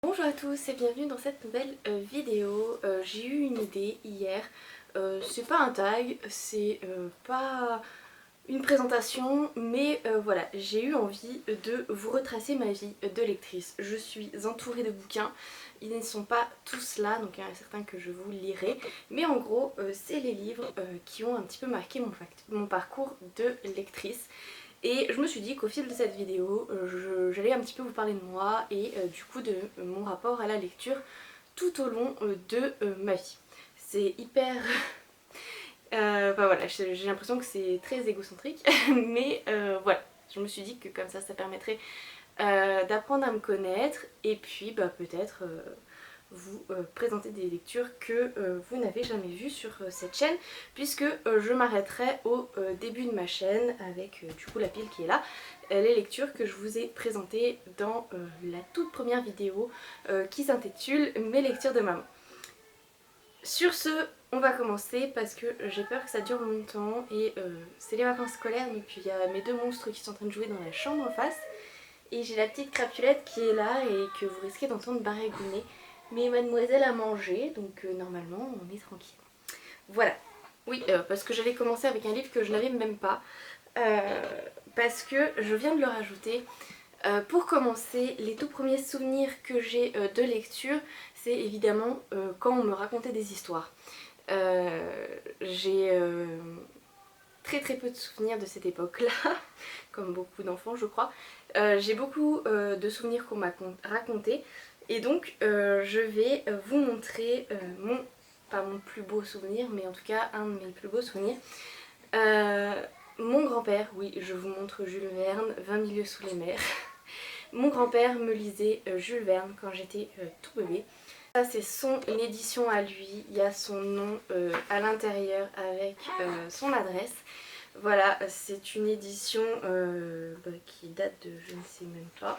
Bonjour à tous et bienvenue dans cette nouvelle vidéo. J'ai eu une idée hier. C'est pas un tag, c'est pas une présentation, mais voilà, j'ai eu envie de vous retracer ma vie de lectrice. Je suis entourée de bouquins, ils ne sont pas tous là, donc il y en a certains que je vous lirai, mais en gros, c'est les livres qui ont un petit peu marqué mon parcours de lectrice. Et je me suis dit qu'au fil de cette vidéo, j'allais un petit peu vous parler de moi et du coup de mon rapport à la lecture tout au long de ma vie. C'est hyper... Enfin voilà, j'ai l'impression que c'est très égocentrique, mais voilà, je me suis dit que comme ça permettrait d'apprendre à me connaître et puis bah, peut-être vous présenter des lectures que vous n'avez jamais vues sur cette chaîne, puisque je m'arrêterai au début de ma chaîne avec du coup la pile qui est là, les lectures que je vous ai présentées dans la toute première vidéo qui s'intitule Mes lectures de maman. Sur ce, on va commencer parce que j'ai peur que ça dure longtemps et c'est les vacances scolaires, donc il y a mes deux monstres qui sont en train de jouer dans la chambre en face et j'ai la petite crapulette qui est là et que vous risquez d'entendre baragouiner. Mais mademoiselle a mangé, donc normalement on est tranquille. Voilà. Oui, parce que j'avais commencé avec un livre que je n'avais même pas, parce que je viens de le rajouter. Pour commencer, les tout premiers souvenirs que j'ai de lecture, c'est évidemment quand on me racontait des histoires. J'ai très peu de souvenirs de cette époque-là, comme beaucoup d'enfants je crois. J'ai beaucoup de souvenirs qu'on m'a racontés, et donc je vais vous montrer pas mon plus beau souvenir, mais en tout cas un de mes plus beaux souvenirs. Mon grand-père, oui, je vous montre Jules Verne, 20 milieux sous les mers. Mon grand-père me lisait Jules Verne quand j'étais tout bébé. Ça c'est son édition à lui, il y a son nom à l'intérieur avec son adresse. Voilà, c'est une édition qui date de je ne sais même pas.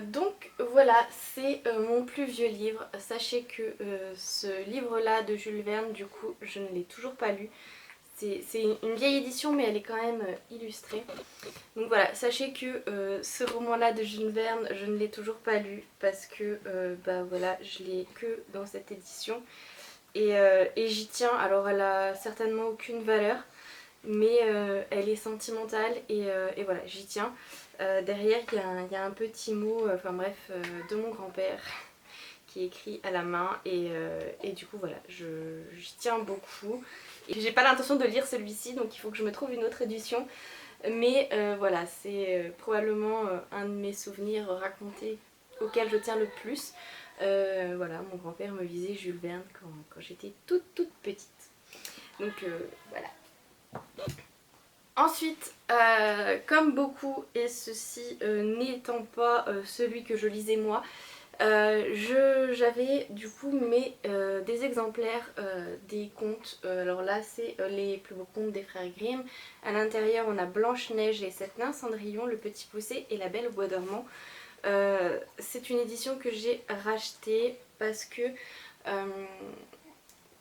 Donc voilà, c'est mon plus vieux livre. Sachez que ce livre-là de Jules Verne, du coup, je ne l'ai toujours pas lu. C'est une vieille édition, mais elle est quand même illustrée. Donc voilà, sachez que ce roman-là de Jules Verne, je ne l'ai toujours pas lu parce que bah voilà, je l'ai que dans cette édition. Et j'y tiens, alors elle a certainement aucune valeur, mais elle est sentimentale et voilà, j'y tiens. Derrière, il y a un petit mot, enfin bref, de mon grand-père qui est écrit à la main et du coup voilà, j'y tiens beaucoup. Et j'ai pas l'intention de lire celui-ci, donc il faut que je me trouve une autre édition. Mais voilà, c'est probablement un de mes souvenirs racontés auquel je tiens le plus. Voilà, mon grand-père me lisait Jules Verne quand j'étais toute petite. Donc voilà. Ensuite, comme beaucoup, et ceci n'étant pas celui que je lisais moi, j'avais du coup des exemplaires des contes. Alors là c'est les plus beaux contes des frères Grimm. À l'intérieur on a Blanche-Neige et les 7 nains, Cendrillon, le Petit Poucet et la Belle au bois dormant. C'est une édition que j'ai rachetée parce que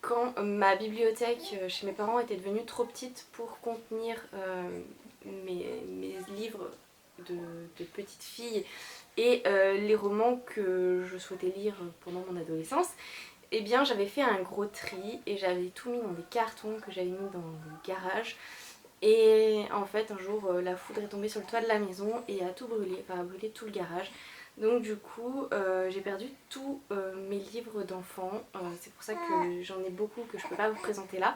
quand ma bibliothèque chez mes parents était devenue trop petite pour contenir mes livres de petite fille et les romans que je souhaitais lire pendant mon adolescence, eh bien j'avais fait un gros tri et j'avais tout mis dans des cartons que j'avais mis dans le garage. Et en fait un jour la foudre est tombée sur le toit de la maison et a tout brûlé, enfin a brûlé tout le garage. Donc du coup j'ai perdu tous mes livres d'enfants, c'est pour ça que j'en ai beaucoup que je peux pas vous présenter là.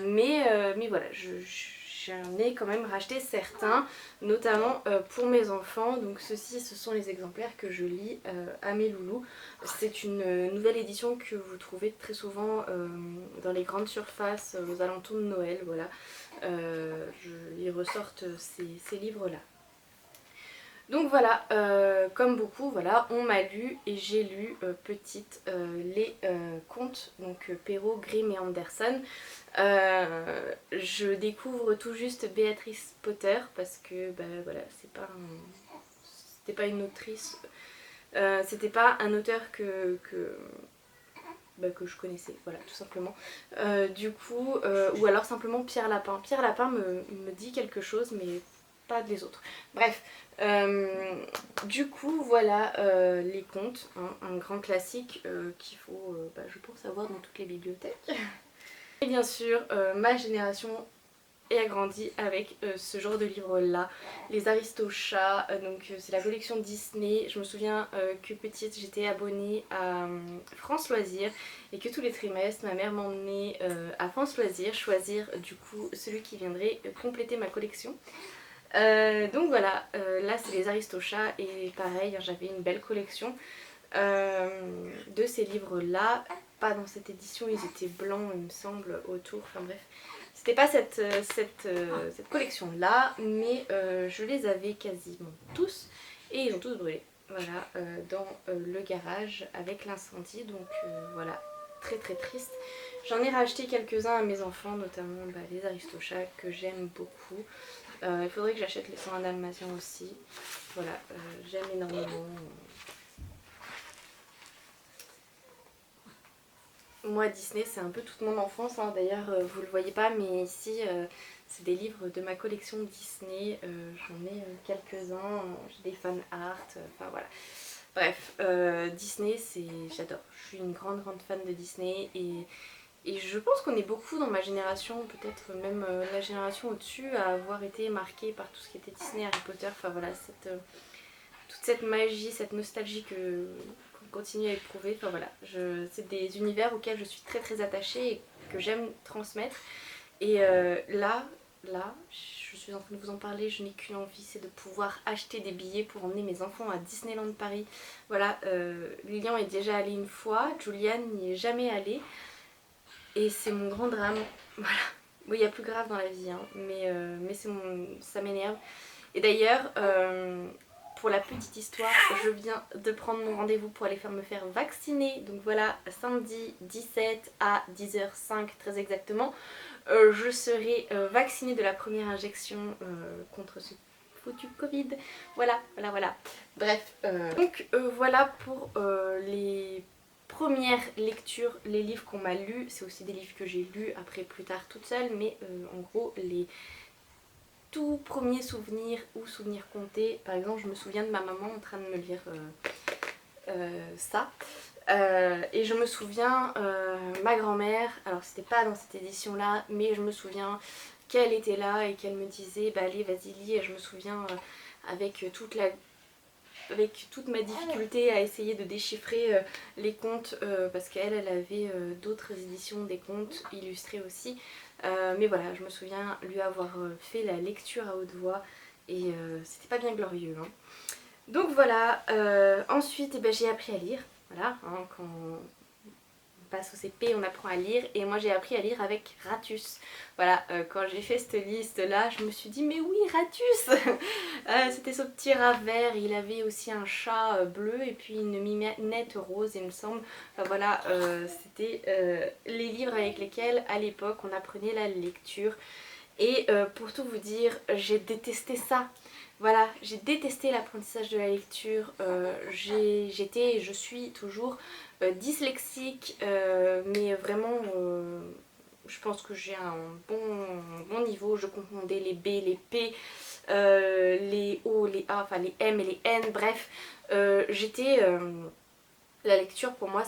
Mais voilà, j'en ai quand même racheté certains, notamment pour mes enfants. Donc ceux-ci, ce sont les exemplaires que je lis à mes loulous. C'est une nouvelle édition que vous trouvez très souvent dans les grandes surfaces aux alentours de Noël. Voilà, ils ressortent ces livres-là. Donc voilà, comme beaucoup, voilà, on m'a lu et j'ai lu petite les contes, donc Perrault, Grimm et Andersen. Je découvre tout juste Béatrice Potter parce que bah, voilà, c'était pas une autrice, c'était pas un auteur que je connaissais, voilà, tout simplement. Du coup, ou alors simplement Pierre Lapin. Pierre Lapin me dit quelque chose, mais pas les autres. Bref, du coup voilà les contes, hein, un grand classique qu'il faut je pense avoir dans toutes les bibliothèques. Et bien sûr ma génération et a grandi avec ce genre de livre là, les Aristochats, donc c'est la collection Disney. Je me souviens que petite j'étais abonnée à France Loisirs et que tous les trimestres ma mère m'emmenait à France Loisirs choisir du coup celui qui viendrait compléter ma collection. Donc voilà, là c'est les Aristochats et pareil j'avais une belle collection de ces livres là, pas dans cette édition, ils étaient blancs il me semble autour, enfin bref. C'était pas cette collection là, mais je les avais quasiment tous et ils ont tous brûlé. Voilà, dans le garage avec l'incendie, donc voilà, très très triste. J'en ai racheté quelques-uns à mes enfants, notamment les Aristochats que j'aime beaucoup. Il faudrait que j'achète les 101 Dalmatiens aussi. Voilà, j'aime énormément. Moi Disney c'est un peu toute mon enfance, hein. D'ailleurs vous le voyez pas mais ici c'est des livres de ma collection Disney, j'en ai quelques-uns, j'ai des fan art, enfin voilà. Bref, Disney j'adore, je suis une grande fan de Disney et je pense qu'on est beaucoup dans ma génération, peut-être même la génération au-dessus à avoir été marquée par tout ce qui était Disney, Harry Potter, enfin voilà, toute cette magie, cette nostalgie qu'on continue à éprouver. Enfin voilà, c'est des univers auxquels je suis très très attachée et que j'aime transmettre. Et là, je suis en train de vous en parler, je n'ai qu'une envie, c'est de pouvoir acheter des billets pour emmener mes enfants à Disneyland Paris. Voilà, Lilian est déjà allé une fois, Juliane n'y est jamais allée. Et c'est mon grand drame. Voilà. Bon, il y a plus grave dans la vie, hein, mais ça m'énerve. Et d'ailleurs, pour la petite histoire, je viens de prendre mon rendez-vous pour aller me faire vacciner. Donc voilà, samedi 17 à 10h05 très exactement, je serai vaccinée de la première injection contre ce foutu Covid. Voilà. Bref, donc voilà pour les premières lectures, les livres qu'on m'a lus. C'est aussi des livres que j'ai lus après plus tard toute seule, mais en gros les tout premier souvenir ou souvenir compté. Par exemple je me souviens de ma maman en train de me lire ça. Et je me souviens ma grand-mère, alors c'était pas dans cette édition là, mais je me souviens qu'elle était là et qu'elle me disait bah allez vas-y lis. Et je me souviens avec toute ma difficulté à essayer de déchiffrer les contes parce qu'elle avait d'autres éditions des contes illustrés aussi. Mais voilà, je me souviens lui avoir fait la lecture à haute voix et c'était pas bien glorieux. Hein. Donc voilà, ensuite j'ai appris à lire. Voilà, hein, quand on passe au CP, on apprend à lire et moi j'ai appris à lire avec Ratus. Voilà, quand j'ai fait cette liste là, je me suis dit mais oui Ratus. C'était ce petit rat vert, il avait aussi un chat bleu et puis une mimette rose il me semble. Enfin voilà, c'était les livres avec lesquels à l'époque on apprenait la lecture. Et pour tout vous dire, j'ai détesté ça. Voilà, j'ai détesté l'apprentissage de la lecture. J'étais et je suis toujours dyslexique, mais vraiment, je pense que j'ai un bon niveau. Je confondais les B, les P, les O, les A, enfin les M et les N, bref. La lecture pour moi,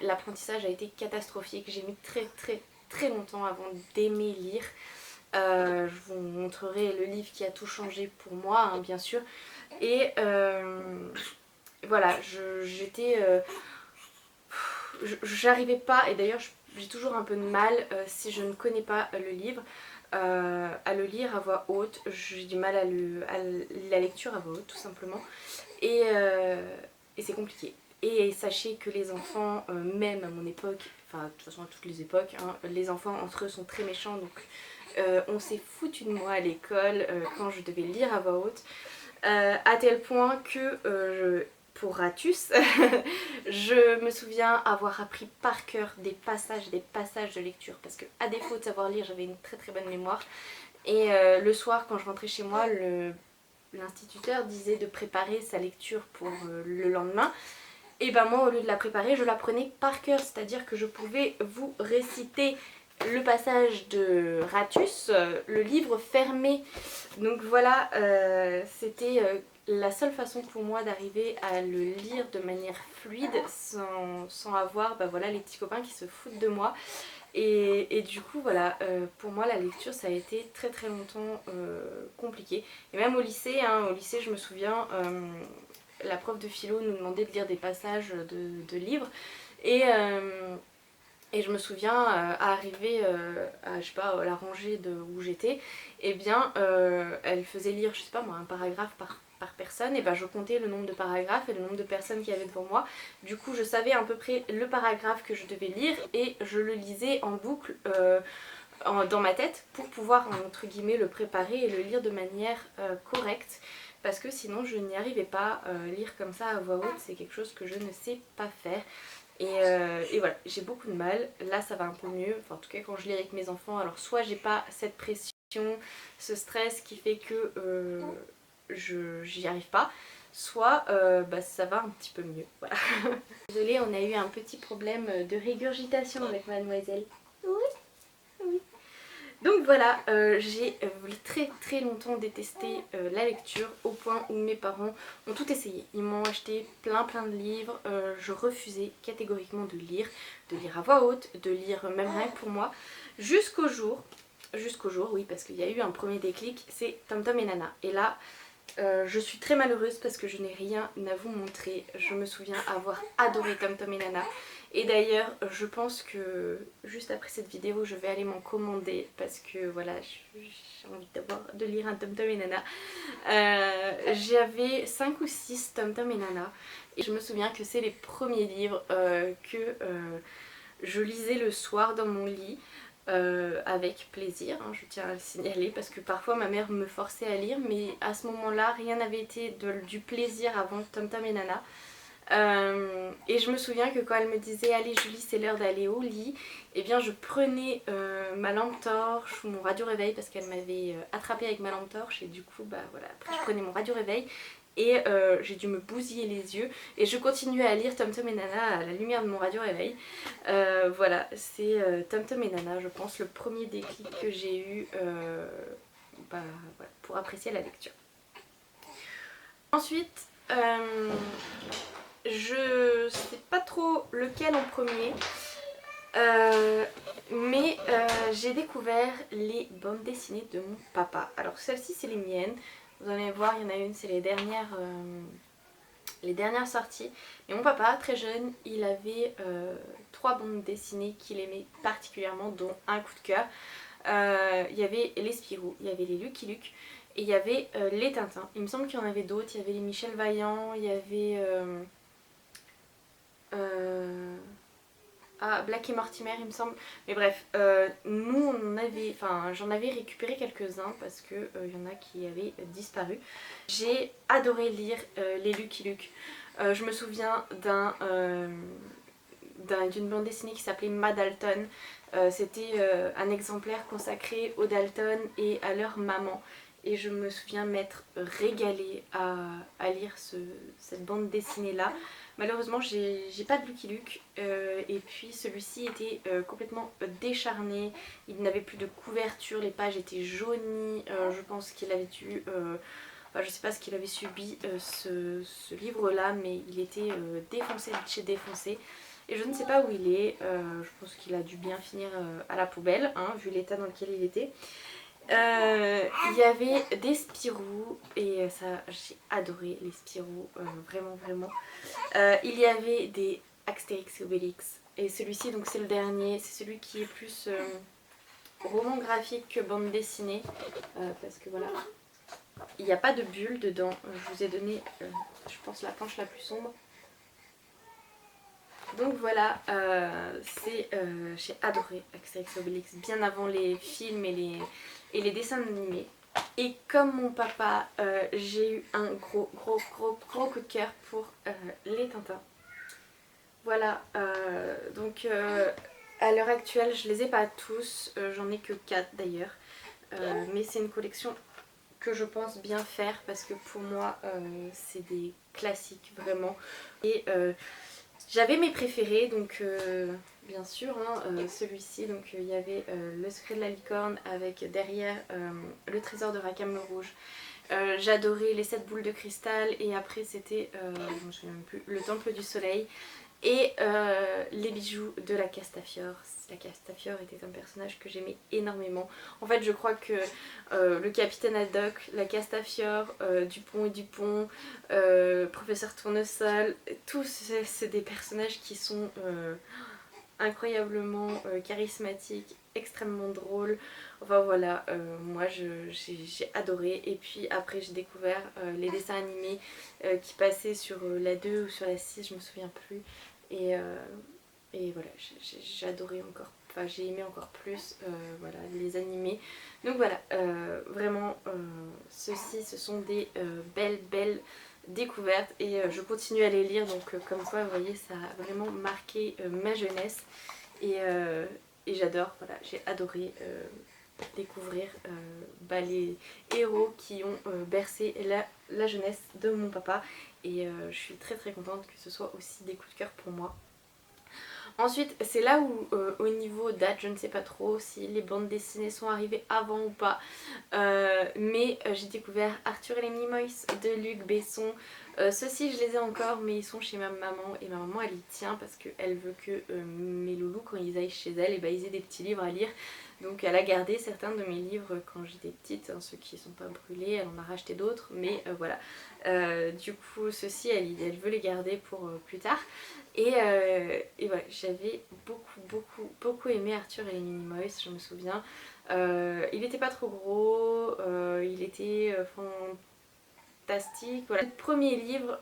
l'apprentissage a été catastrophique. J'ai mis très longtemps avant d'aimer lire. Je vous montrerai le livre qui a tout changé pour moi, hein, bien sûr. Et voilà, j'arrivais pas, et d'ailleurs j'ai toujours un peu de mal si je ne connais pas le livre, à le lire à voix haute. J'ai du mal à la lecture à voix haute tout simplement. Et c'est compliqué. Et sachez que les enfants, même à mon époque, enfin de toute façon à toutes les époques, hein, les enfants entre eux sont très méchants, donc on s'est foutu de moi à l'école quand je devais lire à voix haute, à tel point que pour Ratus, je me souviens avoir appris par cœur des passages de lecture, parce que à défaut de savoir lire, j'avais une très bonne mémoire. Et le soir quand je rentrais chez moi, l'instituteur disait de préparer sa lecture pour le lendemain. Et ben moi au lieu de la préparer, je la prenais par cœur, c'est à dire que je pouvais vous réciter le passage de Ratus, le livre fermé. Donc voilà, c'était la seule façon pour moi d'arriver à le lire de manière fluide sans avoir voilà, les petits copains qui se foutent de moi. Et du coup voilà, pour moi la lecture ça a été très très longtemps compliqué. Et même au lycée, hein, au lycée je me souviens, la prof de philo nous demandait de lire des passages de livres. Et je me souviens arriver à je sais pas, la rangée où j'étais, et bien elle faisait lire, je sais pas moi, un paragraphe par personne, et ben je comptais le nombre de paragraphes et le nombre de personnes qu'il y avait devant moi. Du coup je savais à peu près le paragraphe que je devais lire et je le lisais en boucle dans ma tête pour pouvoir entre guillemets le préparer et le lire de manière correcte. Parce que sinon je n'y arrivais pas, lire comme ça à voix haute c'est quelque chose que je ne sais pas faire. Et voilà, j'ai beaucoup de mal. Là ça va un peu mieux, enfin, en tout cas quand je lis avec mes enfants, alors soit j'ai pas cette pression, ce stress qui fait que j'y arrive pas, soit ça va un petit peu mieux. Voilà. Désolée, on a eu un petit problème de régurgitation avec mademoiselle. Oui, oui. Donc voilà, j'ai très très longtemps détesté la lecture au point où mes parents ont tout essayé. Ils m'ont acheté plein de livres, je refusais catégoriquement de lire à voix haute, de lire même rien que pour moi, jusqu'au jour, oui parce qu'il y a eu un premier déclic, c'est Tom Tom et Nana. Et là, je suis très malheureuse parce que je n'ai rien à vous montrer. Je me souviens avoir adoré Tom Tom et Nana. Et d'ailleurs, je pense que juste après cette vidéo, je vais aller m'en commander parce que voilà, j'ai envie de lire un Tom Tom et Nana. J'avais 5 ou 6 Tom Tom et Nana. Et je me souviens que c'est les premiers livres que je lisais le soir dans mon lit. Avec plaisir, hein, je tiens à le signaler parce que parfois ma mère me forçait à lire, mais à ce moment-là rien n'avait été du plaisir avant Tom Tom et Nana. Et je me souviens que quand elle me disait allez Julie c'est l'heure d'aller au lit, et bien je prenais ma lampe torche ou mon radio réveil parce qu'elle m'avait attrapée avec ma lampe torche et du coup voilà, après je prenais mon radio réveil et j'ai dû me bousiller les yeux et je continuais à lire Tom Tom et Nana à la lumière de mon radio réveil. Voilà, c'est Tom Tom et Nana je pense le premier déclic que j'ai eu voilà, pour apprécier la lecture. Ensuite je sais pas trop lequel en premier, mais j'ai découvert les bandes dessinées de mon papa. Alors celles-ci c'est les miennes, vous allez voir, il y en a une, c'est les dernières sorties. Et mon papa, très jeune, il avait 3 bandes dessinées qu'il aimait particulièrement, dont un coup de cœur. Il y avait les Spirou, il y avait les Lucky Luke et il y avait les Tintins. Il me semble qu'il y en avait d'autres, il y avait les Michel Vaillant, il y avait Black et Mortimer il me semble. Mais bref, nous j'en avais récupéré quelques-uns parce que il y en a qui avaient disparu. J'ai adoré lire les Lucky Luke. Je me souviens d'une bande dessinée qui s'appelait Ma Dalton. C'était un exemplaire consacré aux Dalton et à leur maman. Et je me souviens m'être régalée à lire cette bande dessinée là. Malheureusement j'ai pas de Lucky Luke et puis celui-ci était complètement décharné, il n'avait plus de couverture, les pages étaient jaunies, je pense qu'il avait dû... je sais pas ce qu'il avait subi ce livre là, mais il était défoncé de chez défoncé. Et je ne sais pas où il est, je pense qu'il a dû bien finir à la poubelle, hein, vu l'état dans lequel il était. Il y avait des Spirou et ça j'ai adoré les Spirou, vraiment vraiment. Il y avait des Astérix et Obélix et celui-ci donc c'est le dernier, c'est celui qui est plus roman graphique que bande dessinée parce que voilà, il n'y a pas de bulles dedans. Je vous ai donné je pense la planche la plus sombre. Donc voilà, j'ai adoré Astérix et Obélix bien avant les films et les dessins animés. Et comme mon papa, j'ai eu un gros coup de cœur pour les Tintins. Voilà, donc à l'heure actuelle je les ai pas tous, j'en ai que 4 d'ailleurs. Mais c'est une collection que je pense bien faire parce que pour moi c'est des classiques vraiment. Et j'avais mes préférés, donc bien sûr, hein, celui-ci, donc il y avait Le secret de la licorne avec derrière Le trésor de Rackham le rouge. J'adorais les 7 boules de cristal et après c'était, je me souviens même plus, Le temple du soleil et les bijoux de la Castafiore. La Castafiore était un personnage que j'aimais énormément. En fait je crois que le capitaine Haddock, la Castafiore, Dupont et Dupont, Professeur Tournesol, tous c'est des personnages qui sont incroyablement charismatiques, extrêmement drôles. Enfin voilà, moi j'ai adoré. Et puis après j'ai découvert les dessins animés qui passaient sur la 2 ou sur la 6, je me souviens plus. Et, euh, et voilà, j'ai adoré encore, enfin j'ai aimé encore plus voilà, les animés. Donc voilà, vraiment ceux-ci ce sont des belles découvertes et je continue à les lire, donc comme quoi vous voyez ça a vraiment marqué ma jeunesse et j'adore, voilà, j'ai adoré découvrir les héros qui ont bercé la jeunesse de mon papa et je suis très contente que ce soit aussi des coups de cœur pour moi. Ensuite, c'est là où au niveau date, je ne sais pas trop si les bandes dessinées sont arrivées avant ou pas, mais j'ai découvert Arthur et les Minimoys de Luc Besson. Ceux-ci je les ai encore, mais ils sont chez ma maman et ma maman elle y tient parce qu'elle veut que mes loulous quand ils aillent chez elle, et bah, ils aient des petits livres à lire. Donc elle a gardé certains de mes livres quand j'étais petite, hein, ceux qui ne sont pas brûlés, elle en a racheté d'autres, mais voilà. Du coup ceux-ci elle veut les garder pour plus tard. Et voilà, j'avais beaucoup aimé Arthur et les Minimoys, je me souviens. Il était pas trop gros, il était fantastique. Voilà. Le premier livre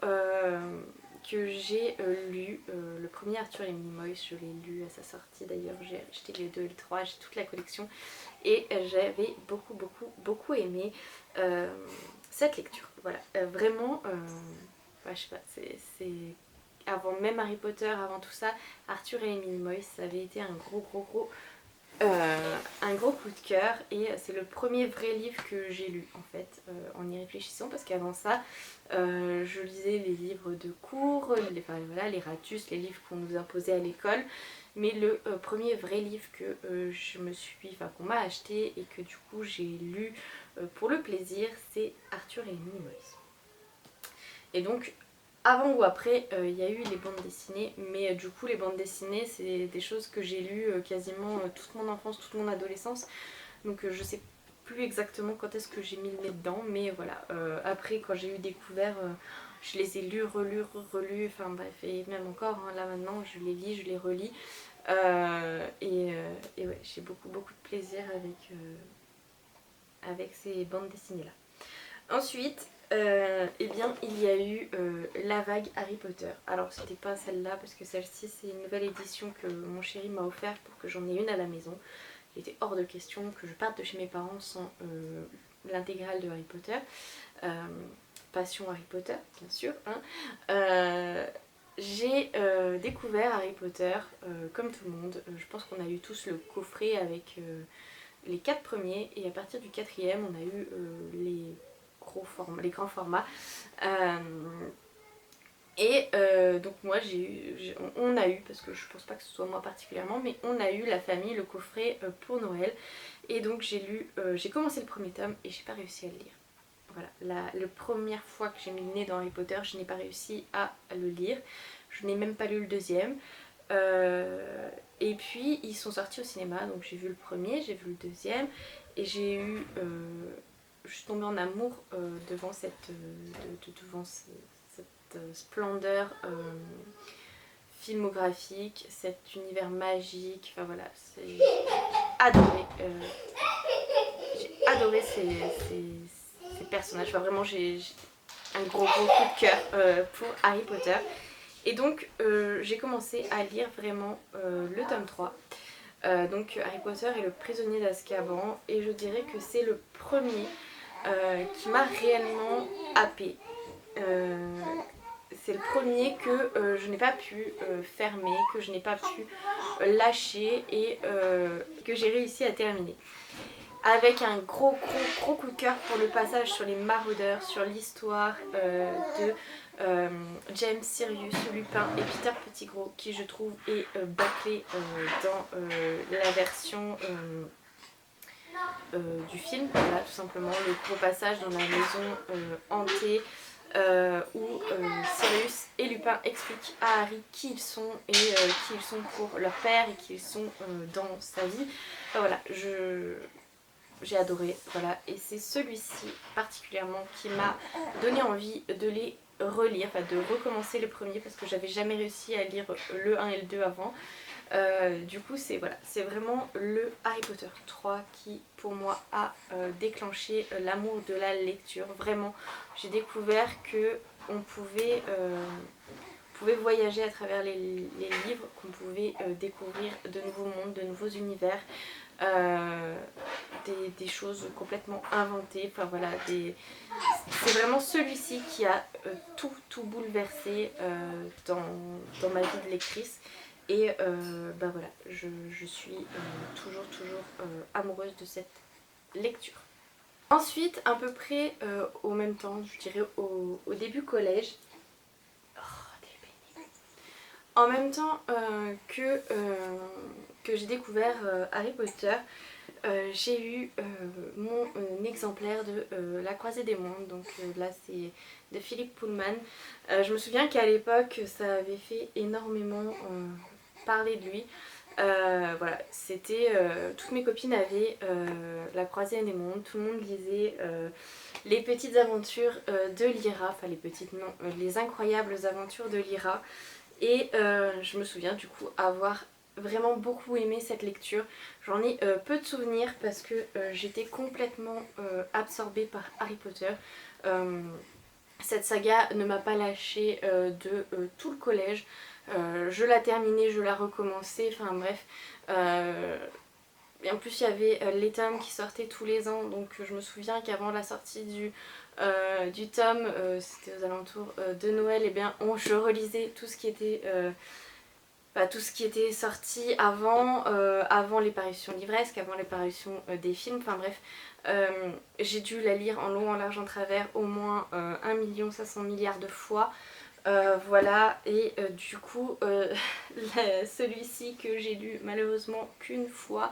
que j'ai lu, le premier Arthur et les Minimoys, je l'ai lu à sa sortie d'ailleurs, j'ai acheté les 2 et le 3, j'ai toute la collection. Et j'avais beaucoup aimé cette lecture. Voilà, vraiment, je sais pas, c'est avant même Harry Potter, avant tout ça, Arthur et les Minimoys, ça avait été un gros coup de cœur et c'est le premier vrai livre que j'ai lu en fait en y réfléchissant, parce qu'avant ça je lisais les livres de cours, les ratus, les livres qu'on nous imposait à l'école, mais le premier vrai livre que qu'on m'a acheté et que du coup j'ai lu pour le plaisir, c'est Arthur et les Minimoys. Et donc avant ou après, il y a eu les bandes dessinées, mais du coup les bandes dessinées c'est des choses que j'ai lues quasiment toute mon enfance, toute mon adolescence, donc je sais plus exactement quand est-ce que j'ai mis le nez dedans, mais voilà, après quand j'ai eu découvert, je les ai lus, relus, enfin bref, et même encore, hein, là maintenant je les lis, je les relis, et ouais, j'ai beaucoup de plaisir avec ces bandes dessinées là. Ensuite, eh bien, il y a eu la vague Harry Potter. Alors, c'était pas celle-là, parce que celle-ci, c'est une nouvelle édition que mon chéri m'a offert pour que j'en ai une à la maison. Il était hors de question que je parte de chez mes parents sans l'intégrale de Harry Potter. Passion Harry Potter, bien sûr. Hein. J'ai découvert Harry Potter comme tout le monde. Je pense qu'on a eu tous le coffret avec les 4 premiers, et à partir du 4e, on a eu les grands formats. Donc moi on a eu, parce que je pense pas que ce soit moi particulièrement, mais on a eu la famille le coffret pour Noël, et donc j'ai commencé le premier tome et j'ai pas réussi à le lire. Voilà, la première fois que j'ai mis le nez dans Harry Potter, je n'ai pas réussi à le lire. Je n'ai même pas lu le deuxième. Et puis ils sont sortis au cinéma, donc j'ai vu le premier, j'ai vu le deuxième, et je suis tombée en amour devant cette splendeur filmographique, cet univers magique, enfin voilà, j'ai adoré, ces personnages, enfin vraiment j'ai un gros coup de cœur pour Harry Potter. Et donc j'ai commencé à lire vraiment le tome 3. Donc Harry Potter et le prisonnier d'Azkaban, et je dirais que c'est le premier qui m'a réellement happée. C'est le premier que je n'ai pas pu fermer, que je n'ai pas pu lâcher, et que j'ai réussi à terminer. Avec un gros coup de cœur pour le passage sur les maraudeurs, sur l'histoire de James, Sirius, Lupin et Peter Pettigrew qui je trouve est bâclé dans la version du film. Voilà, tout simplement le gros passage dans la maison hantée où Sirius et Lupin expliquent à Harry qui ils sont et qui ils sont pour leur père et qui ils sont dans sa vie. Enfin, voilà, j'ai adoré, voilà, et c'est celui-ci particulièrement qui m'a donné envie de les relire, enfin de recommencer le premier parce que j'avais jamais réussi à lire le 1 et le 2 avant. Du coup c'est voilà, c'est vraiment le Harry Potter 3 qui pour moi a déclenché l'amour de la lecture. Vraiment, j'ai découvert que on pouvait voyager à travers les livres, qu'on pouvait découvrir de nouveaux mondes, de nouveaux univers, des choses complètement inventées. Enfin voilà, c'est vraiment celui-ci qui a tout bouleversé dans ma vie de lectrice. Et bah voilà, je suis toujours amoureuse de cette lecture. Ensuite, à peu près au même temps, je dirais au début collège, en même temps que j'ai découvert Harry Potter, j'ai eu mon exemplaire de La Croisée des Mondes, donc là c'est de Philippe Pullman. Je me souviens qu'à l'époque ça avait fait énormément parler de lui. Voilà, c'était toutes mes copines avaient La Croisée des Mondes, tout le monde lisait les petites aventures de Lyra, enfin les petites non, les incroyables aventures de Lyra. Et je me souviens du coup avoir vraiment beaucoup aimé cette lecture. J'en ai peu de souvenirs parce que j'étais complètement absorbée par Harry Potter. Cette saga ne m'a pas lâchée de tout le collège. Je la terminais, je la recommençais, enfin bref. Et en plus il y avait les tomes qui sortaient tous les ans, donc je me souviens qu'avant la sortie du tome, c'était aux alentours de Noël, et bien je relisais tout ce qui était tout ce qui était sorti avant les parutions livresques, avant les parutions des films, enfin bref. J'ai dû la lire en long, en large, en travers au moins 1 500 000 000 de fois. Voilà, et du coup celui-ci que j'ai lu malheureusement qu'une fois,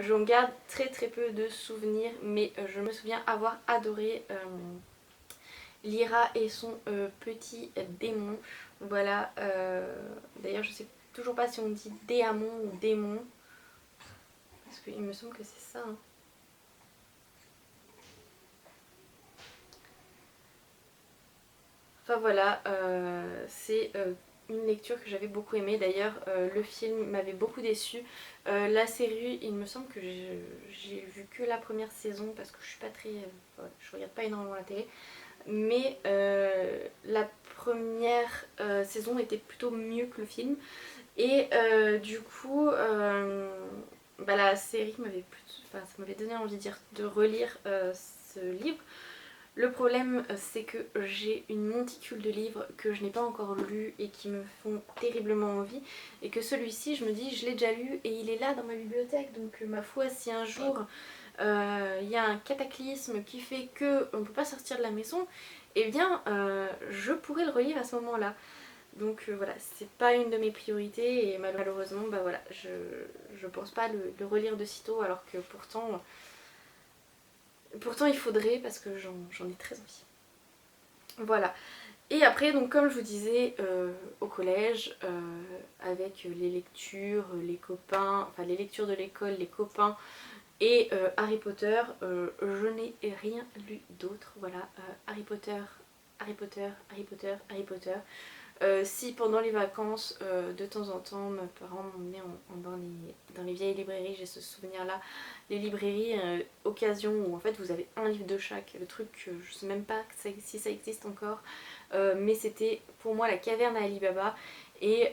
j'en garde très peu de souvenirs, mais je me souviens avoir adoré Lyra et son petit démon. Voilà, d'ailleurs je sais toujours pas si on dit déamon ou démon, parce qu'il me semble que c'est ça, hein. Enfin voilà, c'est une lecture que j'avais beaucoup aimée. D'ailleurs le film m'avait beaucoup déçue. La série, il me semble que j'ai vu que la première saison parce que je suis pas très... je regarde pas énormément la télé. Mais la première saison était plutôt mieux que le film. Et du coup, la série ça m'avait donné envie de relire ce livre. Le problème c'est que j'ai une monticule de livres que je n'ai pas encore lus et qui me font terriblement envie, et que celui-ci je me dis je l'ai déjà lu et il est là dans ma bibliothèque, donc ma foi si un jour il y a un cataclysme qui fait qu'on ne peut pas sortir de la maison, et bien je pourrais le relire à ce moment là. Donc voilà, c'est pas une de mes priorités et malheureusement voilà, je pense pas le relire de sitôt, alors que pourtant il faudrait, parce que j'en ai très envie. Voilà. Et après, donc comme je vous disais, au collège, avec les lectures, les copains, enfin les lectures de l'école, les copains et Harry Potter, je n'ai rien lu d'autre. Voilà, Harry Potter, Harry Potter, Harry Potter, Harry Potter. Si pendant les vacances, de temps en temps, mes parents m'emmenaient dans les vieilles librairies, j'ai ce souvenir là, les librairies occasion où en fait vous avez un livre de chaque, le truc, je sais même pas si ça existe encore, mais c'était pour moi la caverne à Ali Baba, et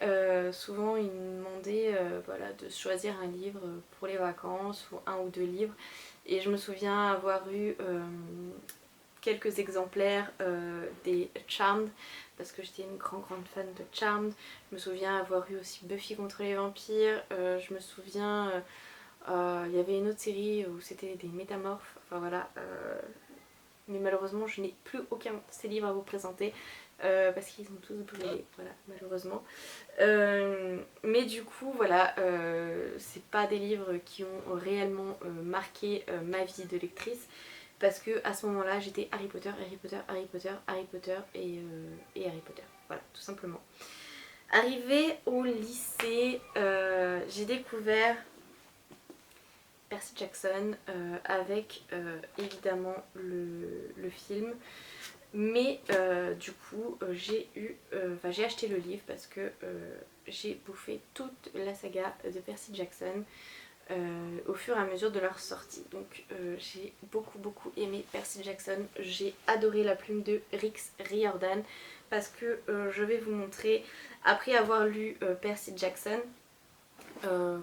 souvent ils me demandaient voilà, de choisir un livre pour les vacances, ou un ou deux livres, et je me souviens avoir eu quelques exemplaires des Charmed, parce que j'étais une grande fan de Charmed. Je me souviens avoir eu aussi Buffy contre les vampires. Je me souviens, il y avait une autre série où c'était des métamorphes. Enfin voilà. Mais malheureusement je n'ai plus aucun de ces livres à vous présenter. parce qu'ils ont tous brûlé, voilà, malheureusement. Mais du coup, voilà, c'est pas des livres qui ont réellement marqué ma vie de lectrice, parce que à ce moment-là, j'étais Harry Potter, Harry Potter, Harry Potter, Harry Potter et Harry Potter. Voilà, tout simplement. Arrivée au lycée, j'ai découvert Percy Jackson avec évidemment le film. Mais du coup j'ai acheté le livre parce que j'ai bouffé toute la saga de Percy Jackson au fur et à mesure de leur sortie. Donc j'ai beaucoup aimé Percy Jackson. J'ai adoré la plume de Rix Riordan parce que je vais vous montrer, après avoir lu Percy Jackson,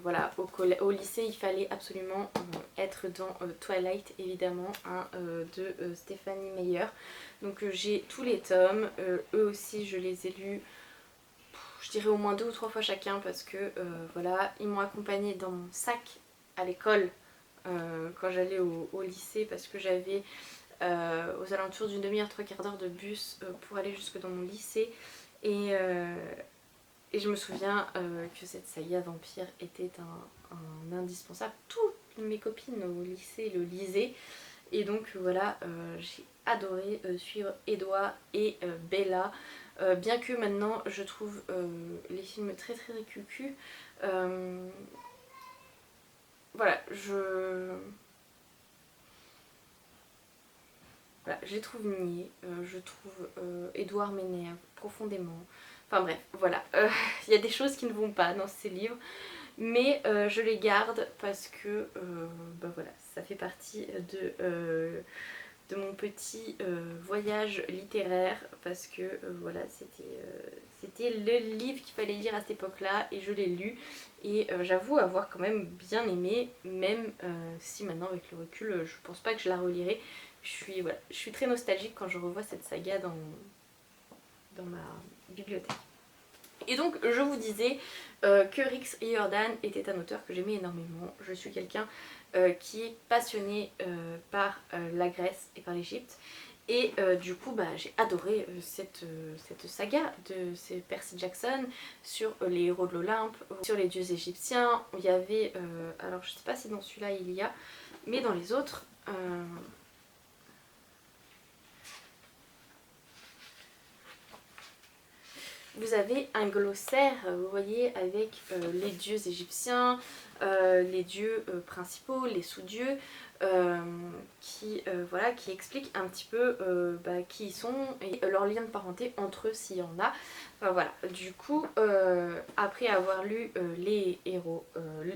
voilà, au lycée il fallait absolument être dans Twilight évidemment, hein, de Stephanie Meyer. Donc j'ai tous les tomes, eux aussi je les ai lus, je dirais au moins 2 ou 3 fois chacun parce que voilà, ils m'ont accompagnée dans mon sac à l'école quand j'allais au lycée, parce que j'avais aux alentours d'une demi-heure, 3/4 d'heure de bus pour aller jusque dans mon lycée. Et je me souviens que cette saga Vampire était un indispensable. Toutes mes copines au lycée le lisaient. Et donc voilà, j'ai adoré suivre Edouard et Bella. Bien que maintenant je trouve les films très cucu. Voilà, voilà, je les trouve niais. Je trouve Edouard m'énerve profondément. Enfin bref, voilà. Il y a des choses qui ne vont pas dans ces livres. Mais je les garde parce que bah voilà, ça fait partie de mon petit voyage littéraire, parce que voilà, c'était le livre qu'il fallait lire à cette époque-là et je l'ai lu, et j'avoue avoir quand même bien aimé, même si maintenant avec le recul je pense pas que je la relirai. Voilà, je suis très nostalgique quand je revois cette saga dans ma bibliothèque. Et donc je vous disais que Rix Riordan était un auteur que j'aimais énormément. Je suis quelqu'un qui est passionné par la Grèce et par l'Égypte. Et du coup bah, j'ai adoré cette saga de Percy Jackson sur les héros de l'Olympe, sur les dieux égyptiens. Il y avait, alors je sais pas si dans celui-là il y a, mais dans les autres... vous avez un glossaire, vous voyez, avec les dieux égyptiens, les dieux principaux, les sous-dieux, voilà, qui expliquent un petit peu bah, qui ils sont et leur lien de parenté entre eux s'il y en a. Enfin, voilà, du coup, après avoir lu les héros,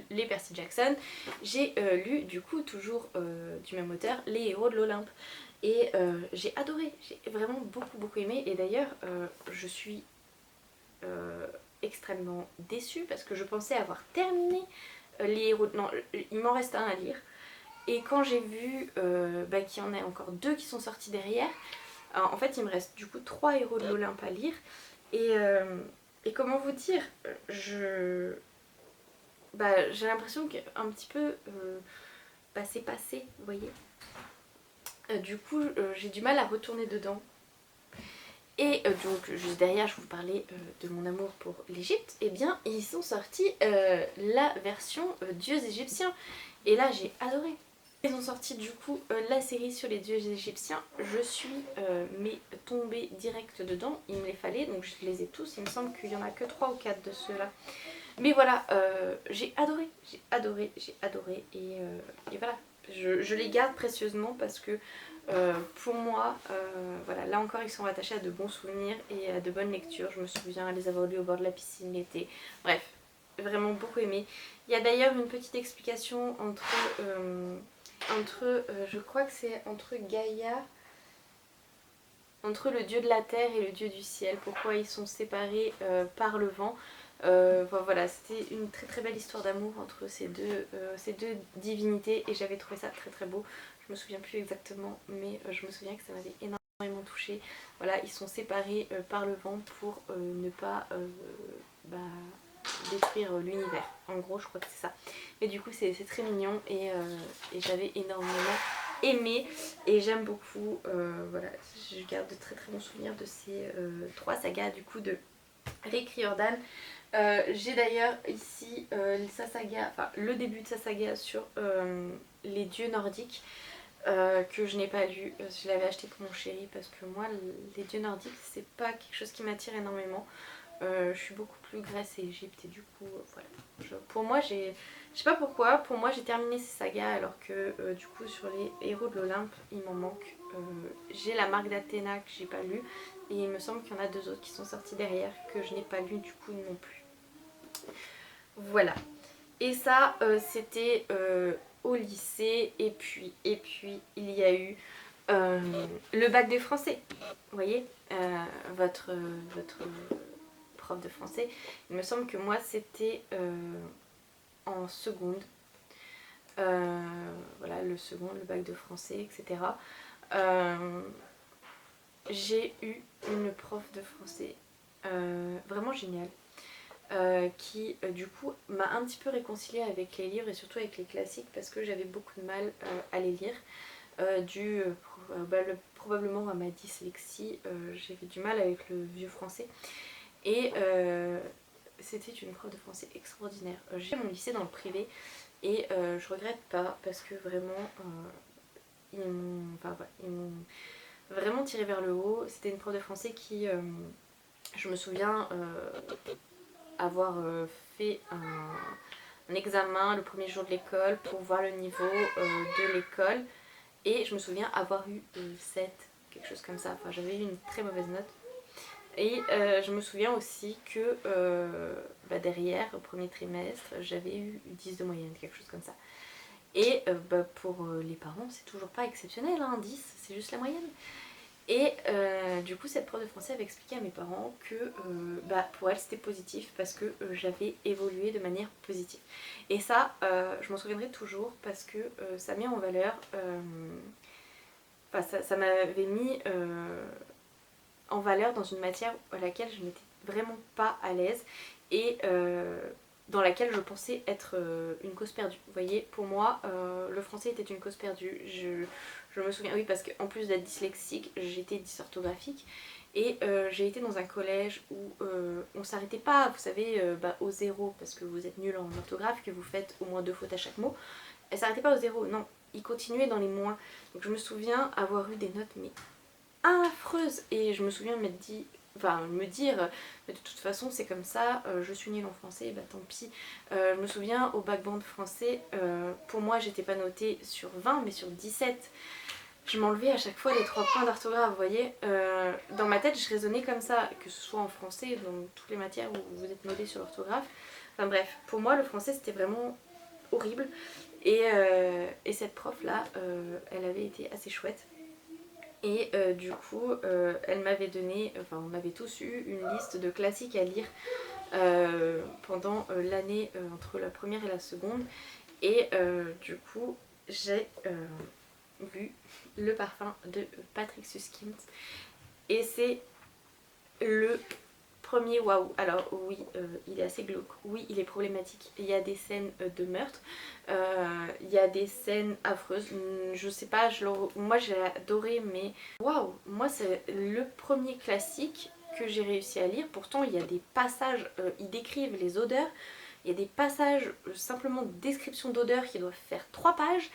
les Percy Jackson, j'ai lu du coup toujours du même auteur, les héros de l'Olympe. Et j'ai adoré, j'ai vraiment beaucoup aimé, et d'ailleurs je suis extrêmement déçue parce que je pensais avoir terminé les héros. Non, il m'en reste un à lire. Et quand j'ai vu bah, qu'il y en a encore 2 qui sont sortis derrière, en fait il me reste du coup 3 héros de l'Olympe à lire. Et comment vous dire, bah, j'ai l'impression qu'un petit peu bah, c'est passé, vous voyez. Du coup j'ai du mal à retourner dedans. Et donc juste derrière je vous parlais de mon amour pour l'Égypte, et bien ils sont sortis la version dieux égyptiens, et là j'ai adoré. Ils ont sorti du coup la série sur les dieux égyptiens, je suis mais tombée direct dedans, il me les fallait, donc je les ai tous, il me semble qu'il y en a que 3 ou 4 de ceux-là. Mais voilà, j'ai adoré, et voilà, je les garde précieusement parce que pour moi, voilà, là encore ils sont attachés à de bons souvenirs et à de bonnes lectures. Je me souviens les avoir lus au bord de la piscine l'été. Bref, vraiment beaucoup aimé. Il y a d'ailleurs une petite explication je crois que c'est entre Gaïa, entre le dieu de la terre et le dieu du ciel, pourquoi ils sont séparés par le vent. Voilà, c'était une très belle histoire d'amour entre ces deux divinités, et j'avais trouvé ça très beau. Je me souviens plus exactement, mais je me souviens que ça m'avait énormément touchée. Voilà, ils sont séparés par le vent pour ne pas bah, détruire l'univers. En gros, je crois que c'est ça. Mais du coup, c'est très mignon, et j'avais énormément aimé et j'aime beaucoup. Voilà, je garde de très très bons souvenirs de ces 3 sagas du coup de Rick Riordan. J'ai d'ailleurs ici sa saga, enfin le début de sa saga sur les dieux nordiques. Que je n'ai pas lu, je l'avais acheté pour mon chéri parce que moi les dieux nordiques c'est pas quelque chose qui m'attire énormément. Je suis beaucoup plus Grèce et Égypte et du coup voilà. Pour moi je sais pas pourquoi, pour moi j'ai terminé ces sagas alors que du coup sur les héros de l'Olympe il m'en manque. J'ai la marque d'Athéna que j'ai pas lu et il me semble qu'il y en a 2 autres qui sont sortis derrière que je n'ai pas lu du coup non plus. Voilà. Et ça c'était au lycée et puis il y a eu le bac de français. Vous voyez votre prof de français. Il me semble que moi c'était en seconde. Voilà le second, le bac de français, etc. J'ai eu une prof de français vraiment géniale. Qui du coup m'a un petit peu réconciliée avec les livres et surtout avec les classiques parce que j'avais beaucoup de mal à les lire dû probablement à ma dyslexie. J'avais du mal avec le vieux français et c'était une prof de français extraordinaire. J'ai mon lycée dans le privé et je regrette pas parce que vraiment ils m'ont vraiment tiré vers le haut. C'était une prof de français qui je me souviens avoir fait un examen le premier jour de l'école pour voir le niveau de l'école et je me souviens avoir eu 7, quelque chose comme ça, enfin j'avais eu une très mauvaise note et je me souviens aussi que derrière au premier trimestre j'avais eu 10 de moyenne, quelque chose comme ça et pour les parents c'est toujours pas exceptionnel, hein, 10 c'est juste la moyenne. Et du coup cette prof de français avait expliqué à mes parents que pour elle c'était positif parce que j'avais évolué de manière positive. Et ça je m'en souviendrai toujours parce que ça met en valeur, ça m'avait mis en valeur dans une matière à laquelle je n'étais vraiment pas à l'aise et dans laquelle je pensais être une cause perdue. Vous voyez, pour moi, le français était une cause perdue. Je me souviens, oui, parce qu'en plus d'être dyslexique, j'étais dysorthographique. Et j'ai été dans un collège où on s'arrêtait pas, vous savez, au zéro, parce que vous êtes nul en orthographe, que vous faites au moins 2 fautes à chaque mot. Elle s'arrêtait pas au zéro, non, il continuait dans les moins. Donc je me souviens avoir eu des notes mais affreuses. Et je me souviens me dire mais de toute façon c'est comme ça, je suis nulle en français, bah tant pis. Je me souviens au bac band français, pour moi j'étais pas notée sur 20 mais sur 17. Je m'enlevais à chaque fois les 3 points d'orthographe, vous voyez. Dans ma tête je raisonnais comme ça, que ce soit en français, dans toutes les matières où vous êtes noté sur l'orthographe. Enfin bref, pour moi le français c'était vraiment horrible. Et cette prof là, elle avait été assez chouette. Et du coup, elle m'avait donné, enfin on avait tous eu une liste de classiques à lire pendant l'année entre la première et la seconde. Et du coup, j'ai lu Le parfum de Patrick Süskind. Et c'est le premier waouh. Alors oui, il est assez glauque, oui il est problématique, il y a des scènes de meurtre, il y a des scènes affreuses, je sais pas, moi j'ai adoré mais waouh, moi c'est le premier classique que j'ai réussi à lire. Pourtant il y a des passages, ils décrivent les odeurs, il y a des passages simplement de description d'odeurs qui doivent faire 3 pages,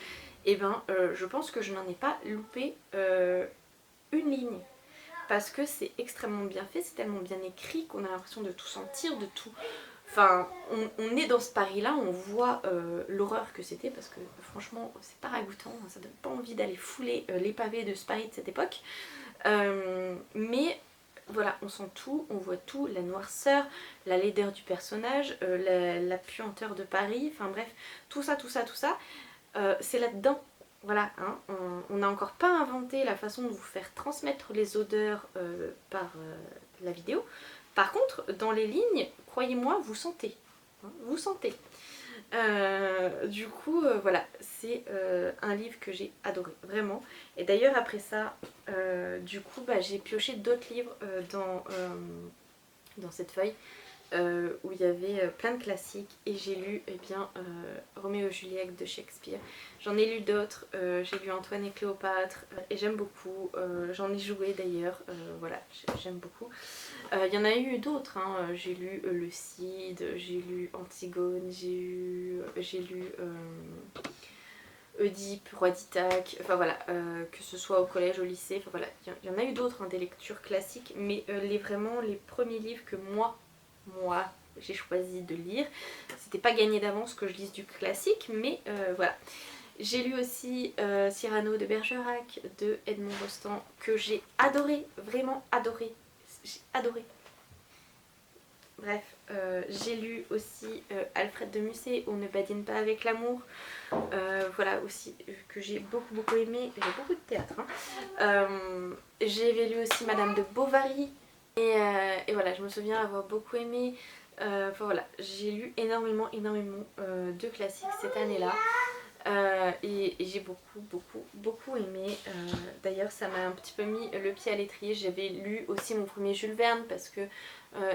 et ben je pense que je n'en ai pas loupé une ligne parce que c'est extrêmement bien fait, c'est tellement bien écrit qu'on a l'impression de tout sentir, de tout... Enfin, on est dans ce Paris-là, on voit l'horreur que c'était, parce que franchement, c'est pas ragoûtant, ça donne pas envie d'aller fouler les pavés de ce Paris de cette époque. Mais voilà, on sent tout, on voit tout, la noirceur, la laideur du personnage, la puanteur de Paris, enfin bref, tout ça, c'est là-dedans. Voilà, hein, on n'a encore pas inventé la façon de vous faire transmettre les odeurs par la vidéo. Par contre, dans les lignes, croyez-moi, vous sentez. Hein, vous sentez. Du coup, voilà, c'est un livre que j'ai adoré, vraiment. Et d'ailleurs, après ça, du coup, j'ai pioché d'autres livres dans cette feuille. où il y avait plein de classiques et j'ai lu Roméo et Juliette de Shakespeare. J'en ai lu d'autres, j'ai lu Antoine et Cléopâtre et j'aime beaucoup, j'en ai joué d'ailleurs, voilà, j'aime beaucoup. Il y en a eu d'autres, hein. J'ai lu le Cid, j'ai lu Antigone, j'ai lu Oedipe, Roi d'Ithaque, enfin voilà, que ce soit au collège, au lycée, enfin voilà, il y en a eu d'autres, hein, des lectures classiques, mais vraiment les premiers livres que moi j'ai choisi de lire, c'était pas gagné d'avance que je lise du classique, mais voilà. J'ai lu aussi Cyrano de Bergerac de Edmond Rostand, que j'ai adoré, vraiment adoré, j'ai adoré. Bref, j'ai lu aussi Alfred de Musset, On ne badine pas avec l'amour, voilà aussi que j'ai beaucoup aimé, j'ai beaucoup de théâtre. Hein. J'ai lu aussi Madame de Bovary, et voilà, je me souviens avoir beaucoup aimé. Enfin voilà, j'ai lu énormément de classiques cette année-là. Et j'ai beaucoup aimé. D'ailleurs ça m'a un petit peu mis le pied à l'étrier. J'avais lu aussi mon premier Jules Verne parce que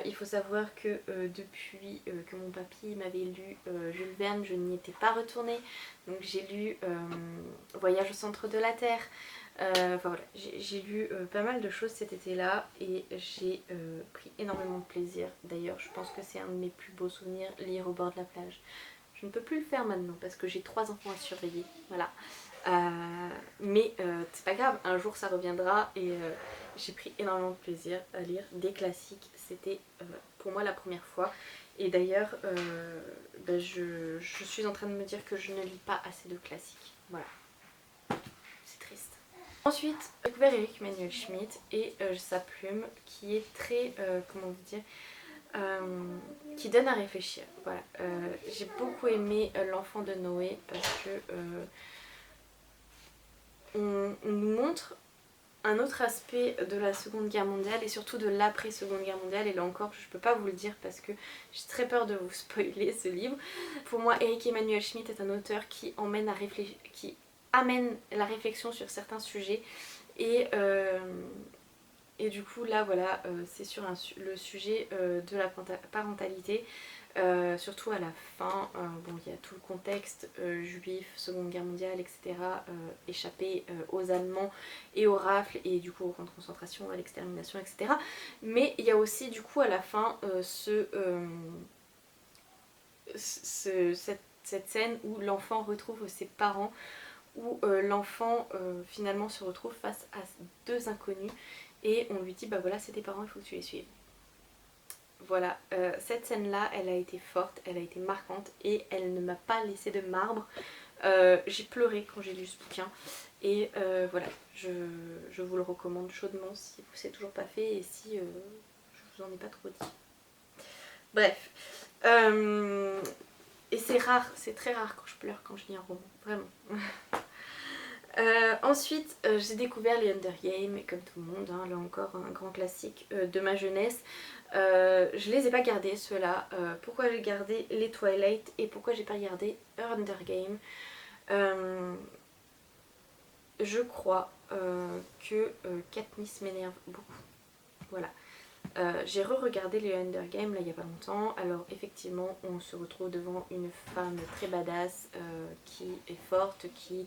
il faut savoir que depuis que mon papy m'avait lu Jules Verne, je n'y étais pas retournée. Donc j'ai lu Voyage au centre de la Terre. Enfin voilà, j'ai lu pas mal de choses cet été-là et j'ai pris énormément de plaisir. D'ailleurs je pense que c'est un de mes plus beaux souvenirs, lire au bord de la plage. Je ne peux plus le faire maintenant parce que j'ai 3 enfants à surveiller, voilà. Mais c'est pas grave, un jour ça reviendra et j'ai pris énormément de plaisir à lire des classiques. C'était pour moi la première fois. Et d'ailleurs, je suis en train de me dire que je ne lis pas assez de classiques. Voilà, c'est triste. Ensuite, j'ai découvert Éric Emmanuel Schmitt et sa plume qui est très, comment vous dire, qui donne à réfléchir. Voilà. J'ai beaucoup aimé L'enfant de Noé parce que on nous montre un autre aspect de la Seconde Guerre mondiale et surtout de l'après-Seconde Guerre mondiale. Et là encore, je peux pas vous le dire parce que j'ai très peur de vous spoiler ce livre. Pour moi, Éric Emmanuel Schmitt est un auteur qui amène la réflexion sur certains sujets et du coup là voilà, c'est sur le sujet de la parentalité, surtout à la fin. Bon, il y a tout le contexte juif, Seconde Guerre mondiale, etc. Échappé aux Allemands et aux rafles et du coup aux camps de concentration, à l'extermination, etc. Mais il y a aussi du coup à la fin cette scène où l'enfant retrouve ses parents, où l'enfant finalement se retrouve face à 2 inconnus et on lui dit bah voilà c'est tes parents, il faut que tu les suives. Voilà, cette scène là elle a été forte, elle a été marquante et elle ne m'a pas laissé de marbre. J'ai pleuré quand j'ai lu ce bouquin et voilà, je vous le recommande chaudement si c'est toujours pas fait et si je vous en ai pas trop dit. Bref, et c'est rare, c'est très rare quand je pleure quand je lis un roman, vraiment. Ensuite, j'ai découvert les Hunger Games, comme tout le monde, hein, là encore un grand classique de ma jeunesse. Je les ai pas gardés ceux-là. Pourquoi j'ai gardé les Twilight et pourquoi j'ai pas gardé Hunger Games? Je crois que Katniss m'énerve beaucoup. Voilà. J'ai re-regardé les Hunger Games là il y a pas longtemps. Alors effectivement on se retrouve devant une femme très badass qui est forte, qui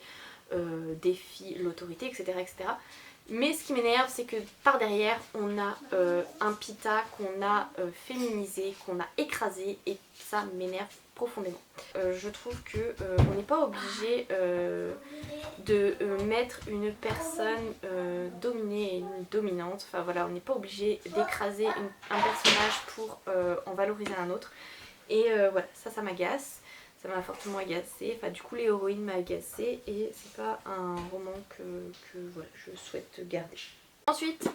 défie l'autorité, etc. Mais ce qui m'énerve c'est que par derrière on a un Pita qu'on a féminisé, qu'on a écrasé et ça m'énerve profondément. Je trouve que on n'est pas obligé de mettre une personne dominée et une dominante. Enfin voilà, on n'est pas obligé d'écraser un personnage pour en valoriser un autre. Et voilà, ça m'agace. Ça m'a fortement agacée. Enfin du coup l'héroïne m'a agacée et c'est pas un roman que voilà, je souhaite garder. Ensuite,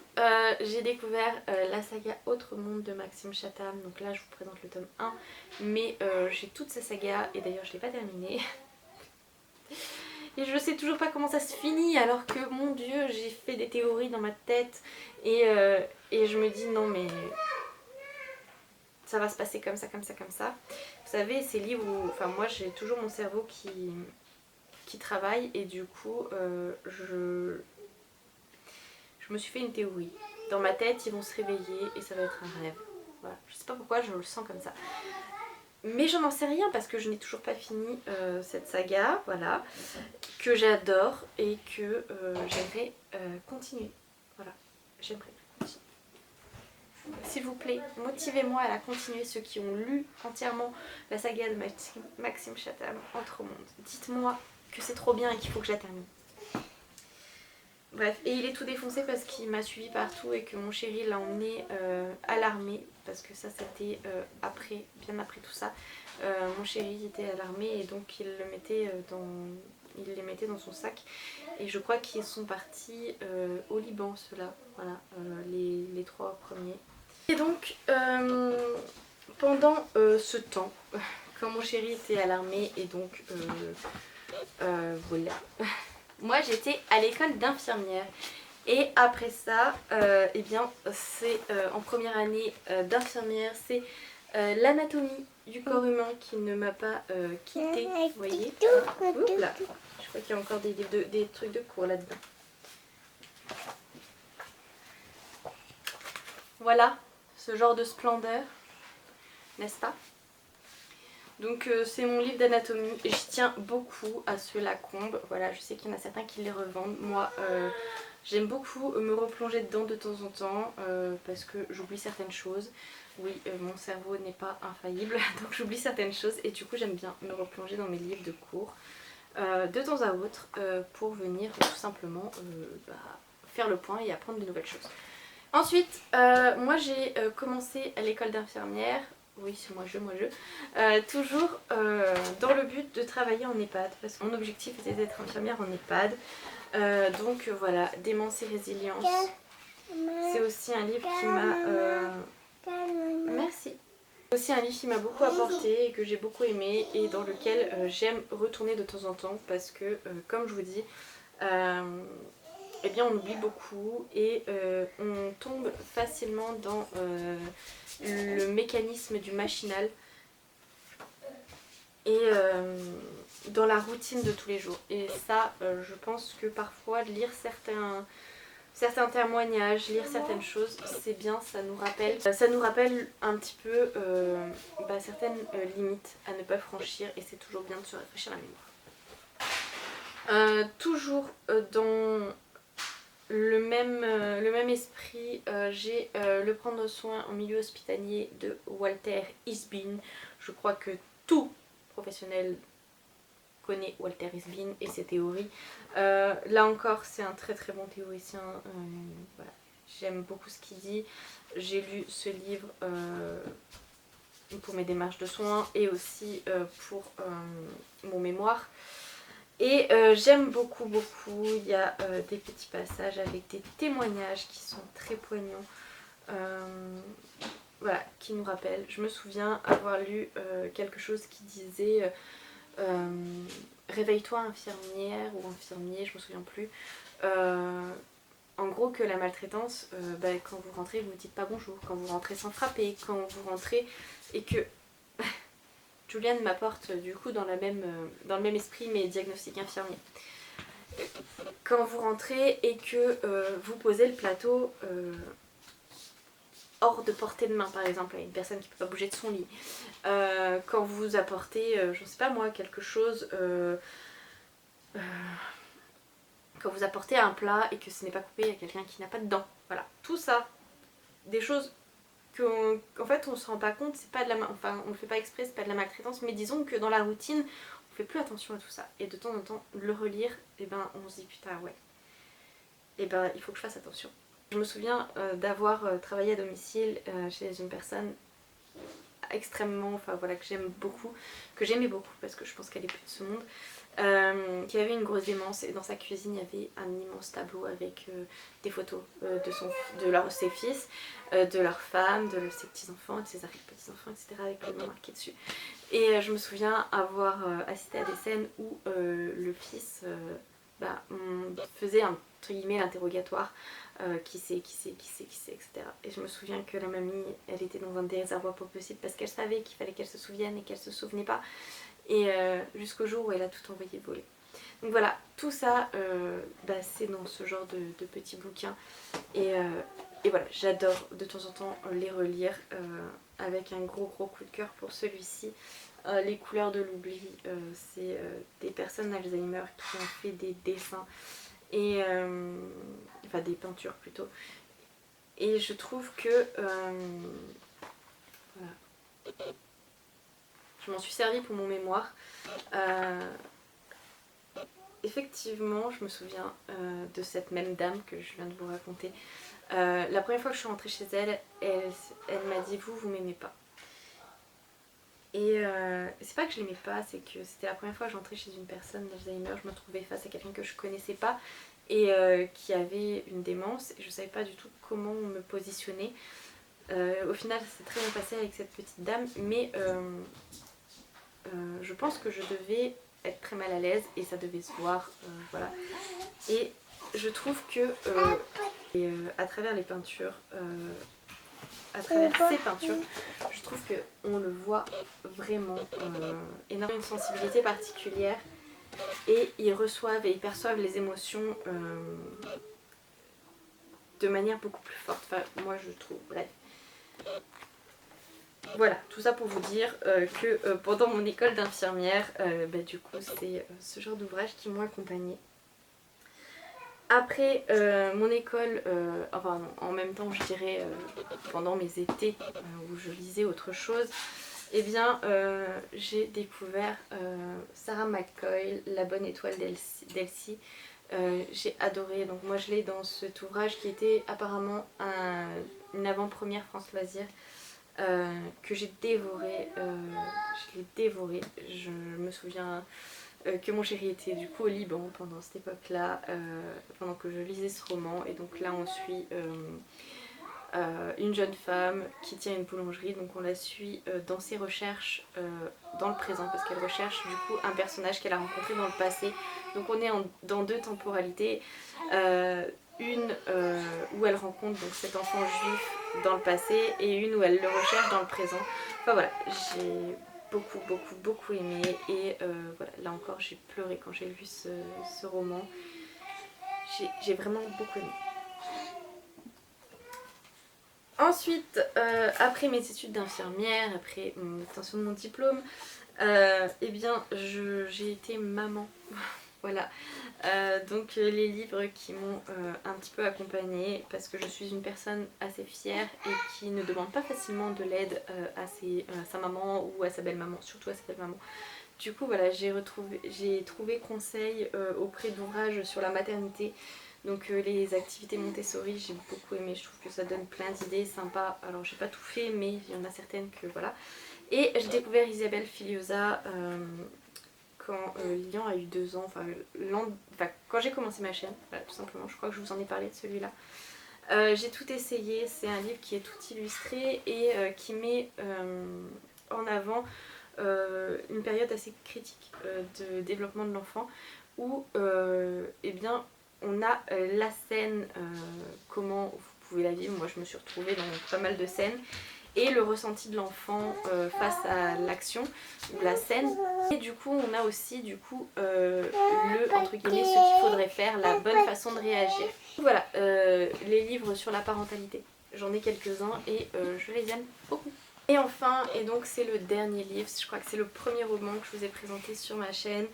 j'ai découvert la saga Autre Monde de Maxime Chatham. Donc là, je vous présente le tome 1. Mais j'ai toutes ces sagas et d'ailleurs, je ne l'ai pas terminée. Et je sais toujours pas comment ça se finit alors que, mon dieu, j'ai fait des théories dans ma tête. Et je me dis, non mais ça va se passer comme ça. Vous savez, ces livres où... Enfin, moi, j'ai toujours mon cerveau qui travaille et du coup, je me suis fait une théorie. Dans ma tête, ils vont se réveiller et ça va être un rêve. Voilà, je sais pas pourquoi je le sens comme ça. Mais je n'en sais rien parce que je n'ai toujours pas fini cette saga, voilà, que j'adore et que j'aimerais continuer. Voilà, j'aimerais continuer. S'il vous plaît, motivez-moi à la continuer, ceux qui ont lu entièrement la saga de Maxime Chatham, Entre mondes. Dites-moi que c'est trop bien et qu'il faut que je la termine. Bref, et il est tout défoncé parce qu'il m'a suivi partout et que mon chéri l'a emmené à l'armée, parce que ça c'était après, bien après tout ça. Mon chéri était à l'armée et donc il les mettait dans son sac. Et je crois qu'ils sont partis au Liban, ceux-là, voilà, les 3 premiers. Et donc, pendant ce temps, quand mon chéri était à l'armée et donc voilà. Moi j'étais à l'école d'infirmière et après ça, eh bien c'est en première année d'infirmière, c'est l'anatomie du corps humain qui ne m'a pas quittée, vous voyez. Oups là, je crois qu'il y a encore des trucs de cours là-dedans. Voilà, ce genre de splendeur, n'est-ce pas? Donc c'est mon livre d'anatomie, je tiens beaucoup à ce Lacombe, voilà, je sais qu'il y en a certains qui les revendent, moi j'aime beaucoup me replonger dedans de temps en temps parce que j'oublie certaines choses, oui mon cerveau n'est pas infaillible donc j'oublie certaines choses et du coup j'aime bien me replonger dans mes livres de cours de temps à autre pour venir tout simplement faire le point et apprendre de nouvelles choses. Ensuite, moi j'ai commencé à l'école d'infirmière. Oui, c'est moi je. Toujours dans le but de travailler en EHPAD, parce que mon objectif était d'être infirmière en EHPAD. Donc voilà, Démence et résilience. C'est aussi un livre qui m'a... Merci. C'est aussi un livre qui m'a beaucoup apporté et que j'ai beaucoup aimé et dans lequel j'aime retourner de temps en temps parce que, comme je vous dis, eh bien on oublie beaucoup et on tombe facilement dans le mécanisme du machinal et dans la routine de tous les jours. Et ça, je pense que parfois lire certains témoignages, lire certaines choses, c'est bien, ça nous rappelle un petit peu certaines limites à ne pas franchir et c'est toujours bien de se rafraîchir la mémoire. Toujours dans le même esprit, j'ai Le prendre soin en milieu hospitalier de Walter Isbin. Je crois que tout professionnel connaît Walter Isbin et ses théories. Là encore, c'est un très très bon théoricien. Voilà. J'aime beaucoup ce qu'il dit. J'ai lu ce livre pour mes démarches de soins et aussi pour mon mémoire. Et j'aime beaucoup, il y a des petits passages avec des témoignages qui sont très poignants, voilà, qui nous rappellent. Je me souviens avoir lu quelque chose qui disait réveille-toi infirmière ou infirmier, je me souviens plus. En gros que la maltraitance, quand vous rentrez vous ne dites pas bonjour, quand vous rentrez sans frapper, quand vous rentrez et que... Juliane m'apporte du coup dans le même esprit mes diagnostics infirmiers. Quand vous rentrez et que vous posez le plateau hors de portée de main par exemple à une personne qui ne peut pas bouger de son lit, quand vous apportez, je ne sais pas moi, quelque chose, quand vous apportez un plat et que ce n'est pas coupé à quelqu'un qui n'a pas de dents, voilà, tout ça, des choses qu'en fait on se rend pas compte, c'est pas de la on le fait pas exprès, c'est pas de la maltraitance, mais disons que dans la routine on fait plus attention à tout ça et de temps en temps le relire, et ben on se dit putain ouais, et ben il faut que je fasse attention. Je me souviens d'avoir travaillé à domicile chez une personne extrêmement, enfin voilà, que j'aime beaucoup, que j'aimais beaucoup parce que je pense qu'elle est plus de ce monde, qui avait une grosse démence et dans sa cuisine il y avait un immense tableau avec des photos de ses fils, de leurs femmes, de ses petits-enfants, de ses arrière-petits-enfants, etc. avec le nom marqué dessus. Et je me souviens avoir assisté à des scènes où le fils on faisait entre guillemets l'interrogatoire, qui c'est, etc. Et je me souviens que la mamie, elle était dans un désarroi pas possible parce qu'elle savait qu'il fallait qu'elle se souvienne et qu'elle se souvenait pas. Et jusqu'au jour où elle a tout envoyé voler. Donc voilà, tout ça, c'est dans ce genre de petits bouquins. Et et voilà, j'adore de temps en temps les relire avec un gros coup de cœur pour celui-ci. Les couleurs de l'oubli, c'est des personnes Alzheimer qui ont fait des dessins et enfin des peintures plutôt. Et je trouve que voilà, je m'en suis servi pour mon mémoire. Effectivement, je me souviens de cette même dame que je viens de vous raconter. La première fois que je suis rentrée chez elle, elle m'a dit vous m'aimez pas. Et c'est pas que je l'aimais pas, c'est que c'était la première fois que j'entrais chez une personne d'Alzheimer. Je me trouvais face à quelqu'un que je connaissais pas et qui avait une démence et je savais pas du tout comment me positionner. Au final, ça s'est très bien passé avec cette petite dame, mais je pense que je devais être très mal à l'aise et ça devait se voir, voilà. Et je trouve que à travers les peintures, à travers ces peintures, je trouve qu'on le voit vraiment énormément, une sensibilité particulière et ils reçoivent et ils perçoivent les émotions de manière beaucoup plus forte. Enfin, moi je trouve, bref. Voilà, tout ça pour vous dire que pendant mon école d'infirmière, du coup c'est ce genre d'ouvrage qui m'ont accompagnée. Après mon école, enfin en même temps je dirais pendant mes étés où je lisais autre chose, eh bien j'ai découvert Sarah McCoy, La bonne étoile d'Elsie. J'ai adoré, donc moi je l'ai dans cet ouvrage qui était apparemment une avant-première France Loisirs. Que j'ai dévoré, je l'ai dévoré. Je me souviens que mon chéri était du coup au Liban pendant cette époque-là, pendant que je lisais ce roman. Et donc là on suit une jeune femme qui tient une boulangerie, donc on la suit dans ses recherches dans le présent parce qu'elle recherche du coup un personnage qu'elle a rencontré dans le passé. Donc on est dans deux temporalités. Une où elle rencontre donc cet enfant juif dans le passé et une où elle le recherche dans le présent. Enfin voilà, j'ai beaucoup aimé et voilà, là encore j'ai pleuré quand j'ai lu ce roman. J'ai vraiment beaucoup aimé. Ensuite, après mes études d'infirmière, après l'obtention de mon diplôme, eh bien j'ai été maman. Voilà, donc les livres qui m'ont un petit peu accompagnée parce que je suis une personne assez fière et qui ne demande pas facilement de l'aide à sa maman ou à sa belle-maman, surtout à sa belle-maman. Du coup voilà, j'ai trouvé conseil auprès d'ouvrages sur la maternité. Donc les activités Montessori, j'ai beaucoup aimé, je trouve que ça donne plein d'idées sympas. Alors j'ai pas tout fait mais il y en a certaines que voilà. Et j'ai découvert Isabelle Filiosa quand Lilian a eu 2 ans, enfin quand j'ai commencé ma chaîne, voilà, tout simplement, je crois que je vous en ai parlé de celui-là. J'ai tout essayé, c'est un livre qui est tout illustré et qui met en avant une période assez critique de développement de l'enfant où eh bien, on a la scène, comment vous pouvez la vivre, moi je me suis retrouvée dans pas mal de scènes, et le ressenti de l'enfant face à l'action ou la scène. Et du coup on a aussi du coup entre guillemets ce qu'il faudrait faire, la bonne façon de réagir. Voilà, les livres sur la parentalité, j'en ai quelques-uns et je les aime beaucoup. Et enfin, et donc c'est le dernier livre, je crois que c'est le premier roman que je vous ai présenté sur ma chaîne,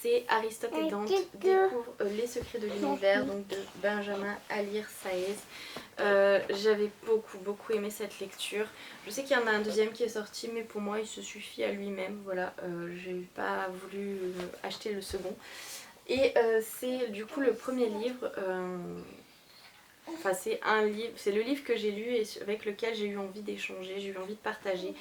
c'est Aristote et Dante découvrent les secrets de l'univers, donc de Benjamin Alire Sáez. J'avais beaucoup aimé cette lecture. Je sais qu'il y en a un deuxième qui est sorti, mais pour moi il se suffit à lui-même, voilà, j'ai pas voulu acheter le second. Et c'est du coup le premier livre. Enfin, c'est le livre que j'ai lu et avec lequel j'ai eu envie d'échanger, j'ai eu envie de partager.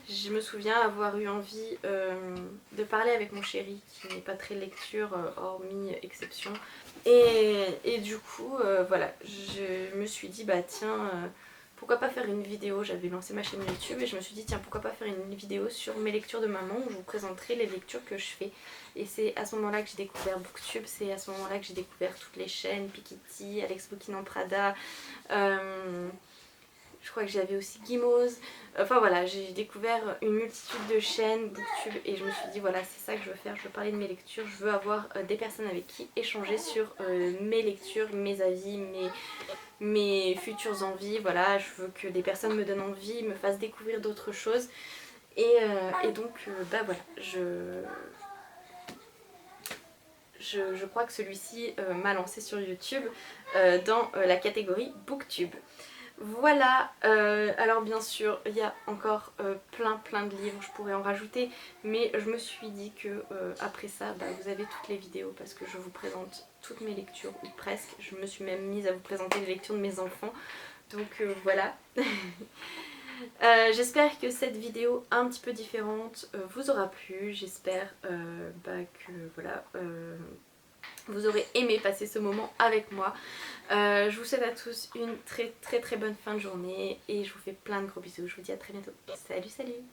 Je me souviens avoir eu envie de parler avec mon chéri qui n'est pas très lecture, hormis exception. Et du coup, voilà, je me suis dit, bah tiens, pourquoi pas faire une vidéo. J'avais lancé ma chaîne YouTube et je me suis dit, tiens, pourquoi pas faire une vidéo sur mes lectures de maman où je vous présenterai les lectures que je fais. Et c'est à ce moment-là que j'ai découvert Booktube, c'est à ce moment-là que j'ai découvert toutes les chaînes, Piketty, Alex Bookin en Prada, je crois que j'avais aussi Gimose. Enfin voilà, j'ai découvert une multitude de chaînes Booktube et je me suis dit voilà, c'est ça que je veux faire, je veux parler de mes lectures, je veux avoir des personnes avec qui échanger sur mes lectures, mes avis, mes futures envies, voilà, je veux que des personnes me donnent envie, me fassent découvrir d'autres choses et donc bah voilà, je crois que celui-ci m'a lancé sur YouTube dans la catégorie Booktube. Voilà, alors bien sûr il y a encore plein de livres, je pourrais en rajouter, mais je me suis dit que après ça bah, vous avez toutes les vidéos parce que je vous présente toutes mes lectures, ou presque. Je me suis même mise à vous présenter les lectures de mes enfants, donc voilà. J'espère que cette vidéo un petit peu différente vous aura plu, j'espère bah, que voilà, vous aurez aimé passer ce moment avec moi. Je vous souhaite à tous une très bonne fin de journée et je vous fais plein de gros bisous. Je vous dis à très bientôt. Salut!